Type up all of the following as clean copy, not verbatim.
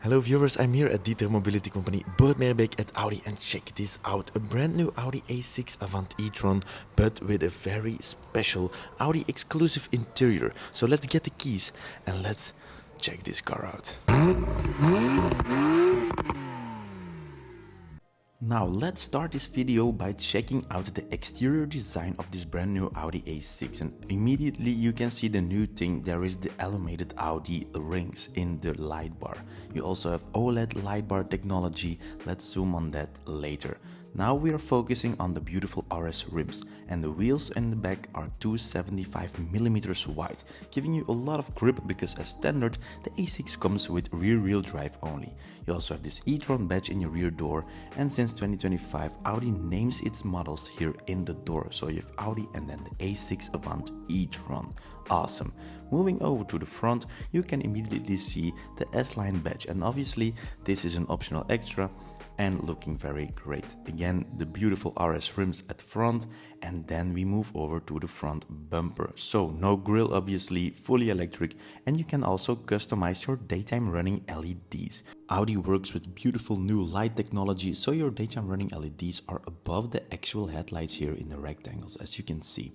Hello viewers, I'm here at Dieter Mobility Company Boordmeerbeek at Audi, and check this out, a brand new Audi A6 Avant e-tron, but with a very special Audi exclusive interior. So let's get the keys and let's check this car out. Now let's start this video by checking out the exterior design of this brand new Audi A6, and immediately you can see the new thing. There is the illuminated Audi rings in the light bar. You also have OLED light bar technology. Let's zoom on that later. Now we are focusing on the beautiful RS rims, and the wheels in the back are 275mm wide, giving you a lot of grip because as standard the A6 comes with rear-wheel drive only. You also have this e-tron badge in your rear door, and since 2025 Audi names its models here in the door. So you have Audi and then the A6 Avant e-tron. Awesome. Moving over to the front, you can immediately see the S-Line badge, and obviously this is an optional extra and looking very great. Again, the beautiful RS rims at the front, and then we move over to the front bumper. So no grille, obviously, fully electric, and you can also customize your daytime running LEDs. Audi works with beautiful new light technology, so your daytime running LEDs are above the actual headlights here in the rectangles, as you can see.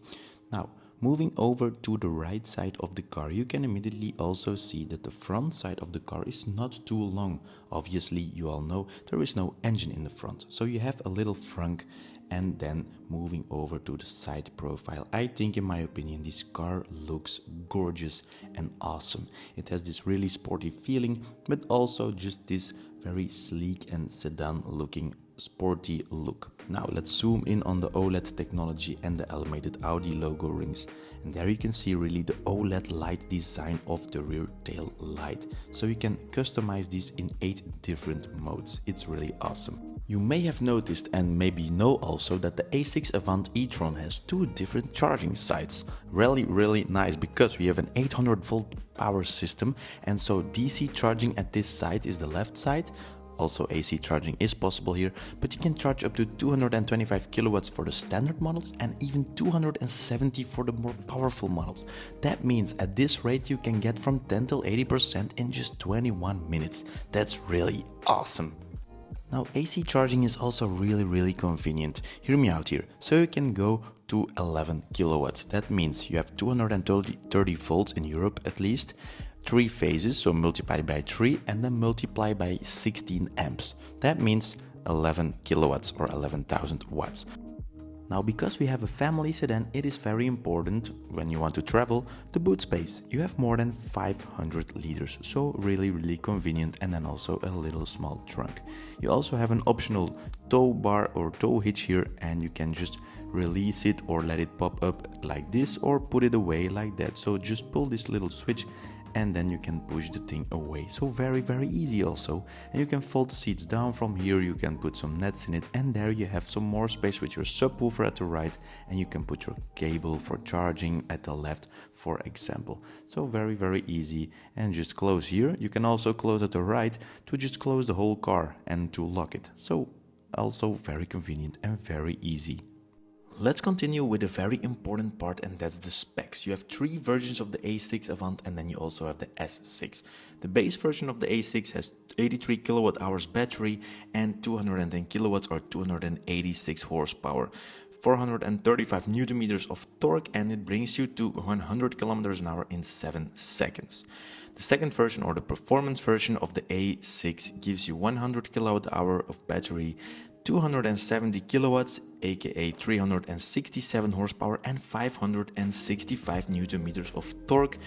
Now, moving over to the right side of the car, you can immediately also see that the front side of the car is not too long. Obviously, you all know there is no engine in the front, so you have a little frunk. And then moving over to the side profile, I think in my opinion this car looks gorgeous and awesome. It has this really sporty feeling, but also just this very sleek and sedan looking sporty look. Now let's zoom in on the OLED technology and the illuminated Audi logo rings, and there you can see really the OLED light design of the rear tail light. So you can customize these in 8 different modes. It's really awesome. You may have noticed and maybe know also that the A6 Avant e-tron has 2 different charging sites. Really nice, because we have an 800 volt power system, and so DC charging at this side is the left side. Also AC charging is possible here, but you can charge up to 225 kilowatts for the standard models and even 270 for the more powerful models. That means at this rate you can get from 10 till 80% in just 21 minutes. That's really awesome. Now AC charging is also really convenient. Hear me out here. So you can go to 11 kilowatts. That means you have 230 volts in Europe at least. 3 phases, so multiply by 3 and then multiply by 16 amps. That means 11 kilowatts or 11,000 watts. Now, because we have a family sedan, it is very important when you want to travel, the boot space. You have more than 500 liters, so really convenient, and then also a little small trunk. You also have an optional tow bar or tow hitch here, and you can just release it or let it pop up like this or put it away like that. So just pull this little switch and then you can push the thing away. So very easy also. And you can fold the seats down from here, you can put some nets in it, and there you have some more space with your subwoofer at the right, and you can put your cable for charging at the left, for example. So very easy. And just close here. You can also close at the right to just close the whole car and to lock it. So also very convenient and very easy. Let's continue with a very important part, and that's the specs. You have 3 versions of the A6 Avant, and then you also have the S6. The base version of the A6 has 83 kilowatt hours battery and 210 kilowatts or 286 horsepower. 435 newton meters of torque, and it brings you to 100 kilometers an hour in 7 seconds. The second version, or the performance version of the A6, gives you 100 kilowatt hour of battery, 270 kilowatts, aka 367 horsepower, and 565 newton meters of torque,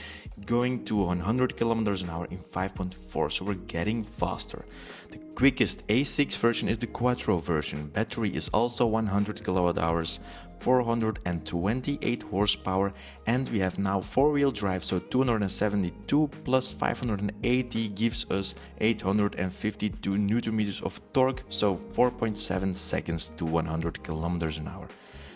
going to 100 kilometers an hour in 5.4, so we're getting faster. The quickest A6 version is the Quattro version. Battery is also 100 kilowatt hours, 428 horsepower, and we have now 4-wheel drive, so 272 plus 580 gives us 852 newton meters of torque, so 4.7 seconds to 100 kilometers an hour.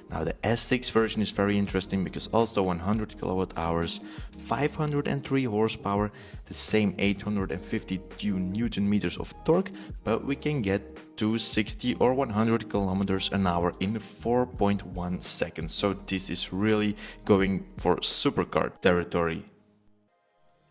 Now the S6 version is very interesting because also 100 kilowatt hours, 503 horsepower, the same 852 newton meters of torque, but we can get 260 or 100 kilometers an hour in 4.1 seconds. So this is really going for supercar territory.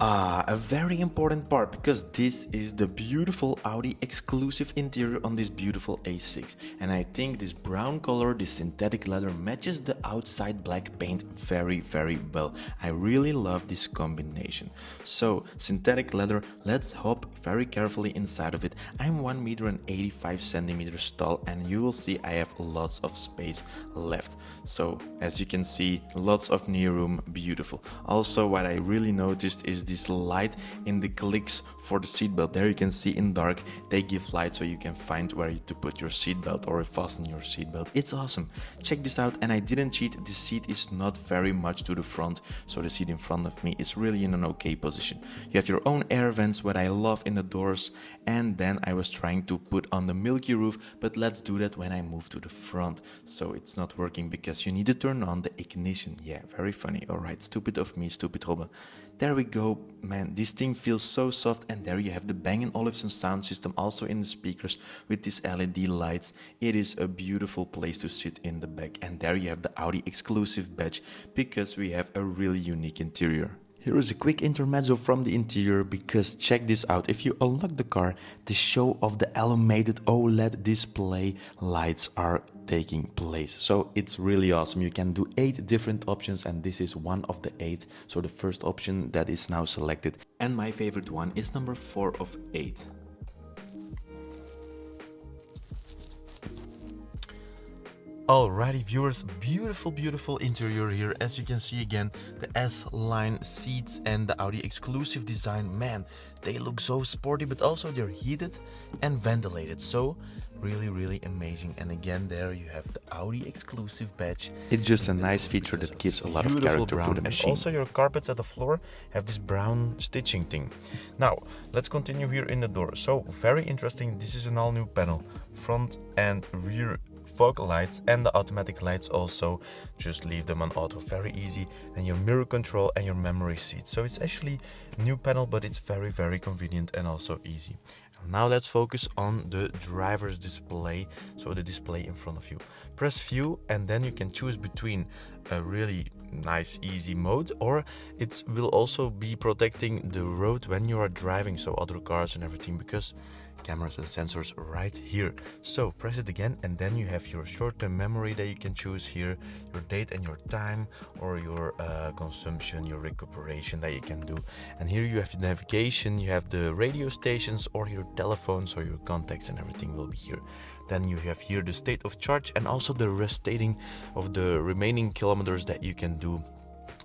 A very important part, because this is the beautiful Audi exclusive interior on this beautiful A6, and I think this brown color, this synthetic leather, matches the outside black paint very well. I really love this combination. So synthetic leather, let's hop very carefully inside of it. I'm 1 meter and 85 centimeters tall, and you will see I have lots of space left. So as you can see, lots of knee room, beautiful. Also, what I really noticed is this light in the clicks for the seatbelt. There you can see in dark they give light so you can find where to put your seatbelt or fasten your seatbelt. It's awesome. Check this out, and I didn't cheat. The seat is not very much to the front, so the seat in front of me is really in an okay position. You have your own air vents, what I love in the doors, and then I was trying to put on the milky roof, but let's do that when I move to the front. So it's not working because you need to turn on the ignition. Yeah, very funny. Alright, stupid of me, stupid Robbe. There we go, man, this thing feels so soft, and there you have the Bang & Olufsen sound system also in the speakers with these LED lights. It is a beautiful place to sit in the back, and there you have the Audi exclusive badge because we have a really unique interior. Here is a quick intermezzo from the interior, because check this out. If you unlock the car, the show of the illuminated OLED display lights are taking place. So it's really awesome. You can do 8 different options, and this is one of the 8. So the first option that is now selected. And my favorite one is number 4 of 8. Alrighty viewers, beautiful interior here. As you can see again, the S-line seats and the Audi exclusive design, man, they look so sporty, but also they're heated and ventilated, so really amazing. And again, there you have the Audi exclusive badge. It's just a nice feature that gives a lot of character to the machine. Also, your carpets at the floor have this brown stitching thing. Now let's continue here in the door. So very interesting, this is an all new panel, front and rear fog lights, and the automatic lights also just leave them on auto, very easy, and your mirror control and your memory seat. So it's actually a new panel, but it's very convenient and also easy. Now let's focus on the driver's display, so the display in front of you. Press view, and then you can choose between a really nice easy mode, or it will also be protecting the road when you are driving, so other cars and everything, because cameras and sensors right here. So press it again, and then you have your short-term memory that you can choose here, your date and your time, or your consumption, your recuperation that you can do. And here you have navigation, you have the radio stations, or your telephones, or your contacts, and everything will be here. Then you have here the state of charge, and also the restating of the remaining kilometers that you can do.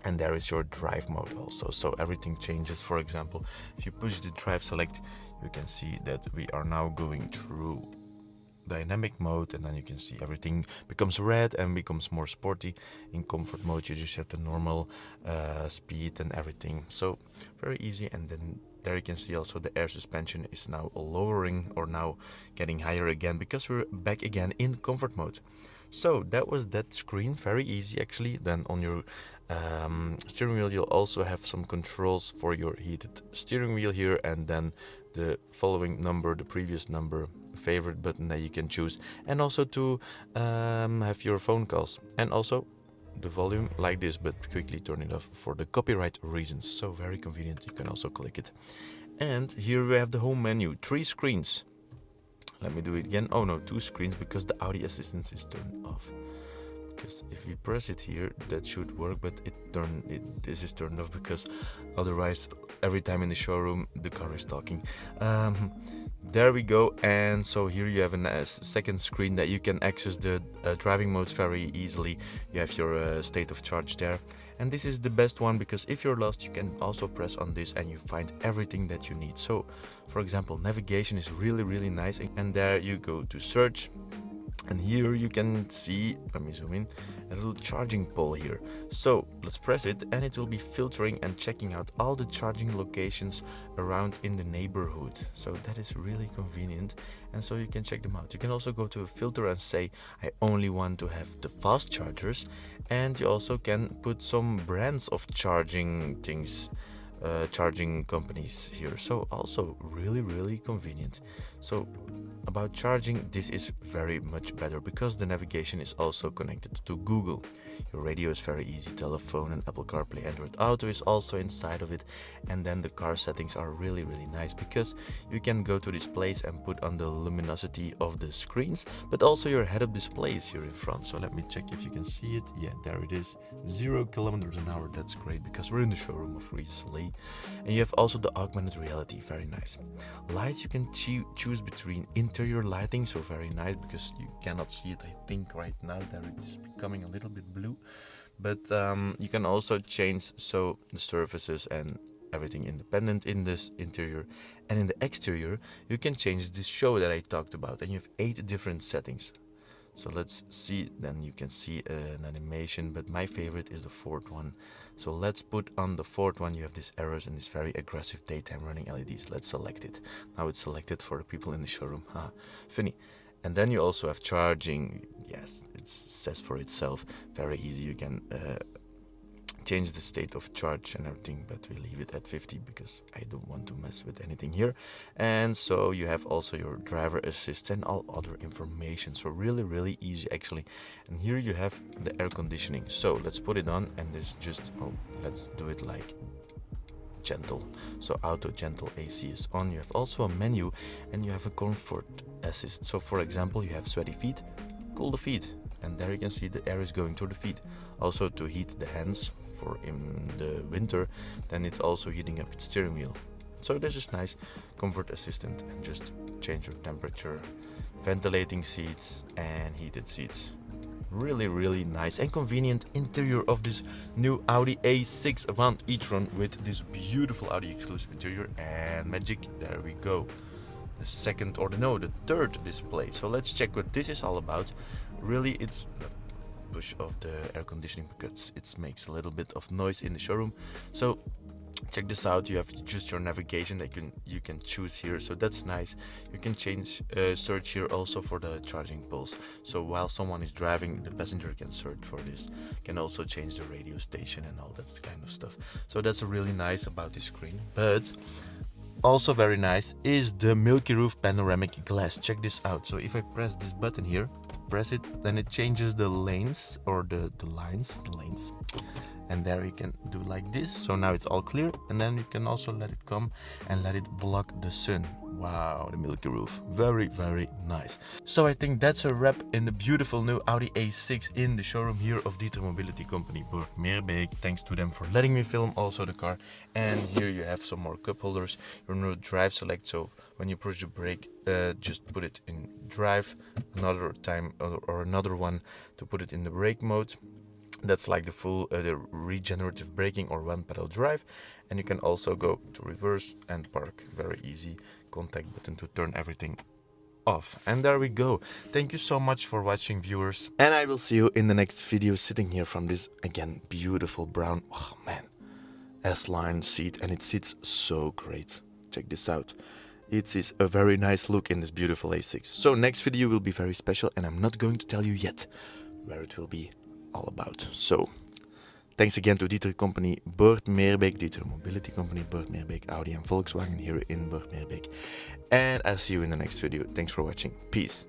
And there is your drive mode also, so everything changes. For example, if you push the drive select, you can see that we are now going through dynamic mode, and then you can see everything becomes red and becomes more sporty. In comfort mode, you just have the normal speed and everything, so very easy. And then there you can see also the air suspension is now lowering, or now getting higher again, because we're back again in comfort mode. So that was that screen, very easy actually. Then on your steering wheel, you'll also have some controls for your heated steering wheel here, and then the following number, the previous number, favorite button that you can choose, and also to have your phone calls, and also the volume like this, but quickly turn it off for the copyright reasons. So very convenient, you can also click it. And here we have the home menu, 3 screens. Let me do it again. Oh no, 2 screens, because the Audi Assistant is turned off. Because if we press it here, that should work, but this is turned off, because otherwise every time in the showroom the car is talking. There we go. And so here you have a second screen that you can access the driving modes very easily. You have your state of charge there. And this is the best one, because if you're lost, you can also press on this and you find everything that you need. So for example, navigation is really nice, and there you go to search. And here you can see, let me zoom in, a little charging pole here. So let's press it, and it will be filtering and checking out all the charging locations around in the neighborhood. So that is really convenient, and so you can check them out. You can also go to a filter and say, I only want to have the fast chargers, and you also can put some brands of charging things, charging companies here. So also really convenient. So about charging, this is very much better because the navigation is also connected to Google. Your radio is very easy, telephone and Apple CarPlay, Android Auto is also inside of it, and then the car settings are really nice because you can go to this place and put on the luminosity of the screens, but also your head-up display is here in front. So let me check if you can see it. Yeah, there it is, 0 kilometers an hour. That's great because we're in the showroom obviously. And you have also the augmented reality, very nice. Lights, you can choose between interior lighting, so very nice because you cannot see it, I think right now that it's becoming a little bit blue, but you can also change so the surfaces and everything independent in this interior. And in the exterior you can change this show that I talked about, and you have 8 different settings. So let's see, then you can see an animation, but my favorite is the 4th one. So let's put on the 4th one. You have these arrows and this very aggressive daytime running LEDs. Let's select it. Now it's selected for the people in the showroom. Funny. And then you also have charging. Yes, it says for itself. Very easy. You can change the state of charge and everything, but we leave it at 50 because I don't want to mess with anything here. And so you have also your driver assist and all other information, so really easy actually. And here you have the air conditioning, so let's put it on, and this just let's do it like gentle. So auto gentle AC is on. You have also a menu and you have a comfort assist. So for example, you have sweaty feet, cool the feet, and there you can see the air is going to the feet. Also to heat the hands for in the winter, then it's also heating up its steering wheel. So this is nice. Comfort assistant, and just change your temperature, ventilating seats and heated seats. Really nice and convenient interior of this new Audi A6 Avant e-tron with this beautiful Audi exclusive interior. And magic, there we go, the third display. So let's check what this is all about. Really, it's push of the air conditioning because it makes a little bit of noise in the showroom. So check this out. You have just your navigation that you can choose here, so that's nice. You can change search here also for the charging pulse, so while someone is driving, the passenger can search for this. Can also change the radio station and all that kind of stuff. So that's really nice about this screen. But also very nice is the Milky Roof panoramic glass. Check this out. So if I press this button here, press it, then it changes the lanes or the lanes, and there you can do like this. So now it's all clear, and then you can also let it come and let it block the sun. Wow, the Milky Roof, very nice. So I think that's a wrap in the beautiful new Audi A6 in the showroom here of Dieter Mobility Company Meerbeek. Thanks to them for letting me film also the car. And here you have some more cup holders, your new drive select, so when you push the brake, just put it in drive, another time or another one to put it in the brake mode. That's like the full the regenerative braking or one pedal drive. And you can also go to reverse and park, very easy. Contact button to turn everything off. And there we go. Thank you so much for watching, viewers, and I will see you in the next video, sitting here from this again beautiful brown, oh man, S-line seat, and it sits so great. Check this out. It is a very nice look in this beautiful A6. So next video will be very special, and I'm not going to tell you yet where it will be all about. So thanks again to Dieter Company Meerbeek, Dieter Mobility Company Meerbeek, Audi and Volkswagen here in Meerbeek. And I'll see you in the next video. Thanks for watching. Peace.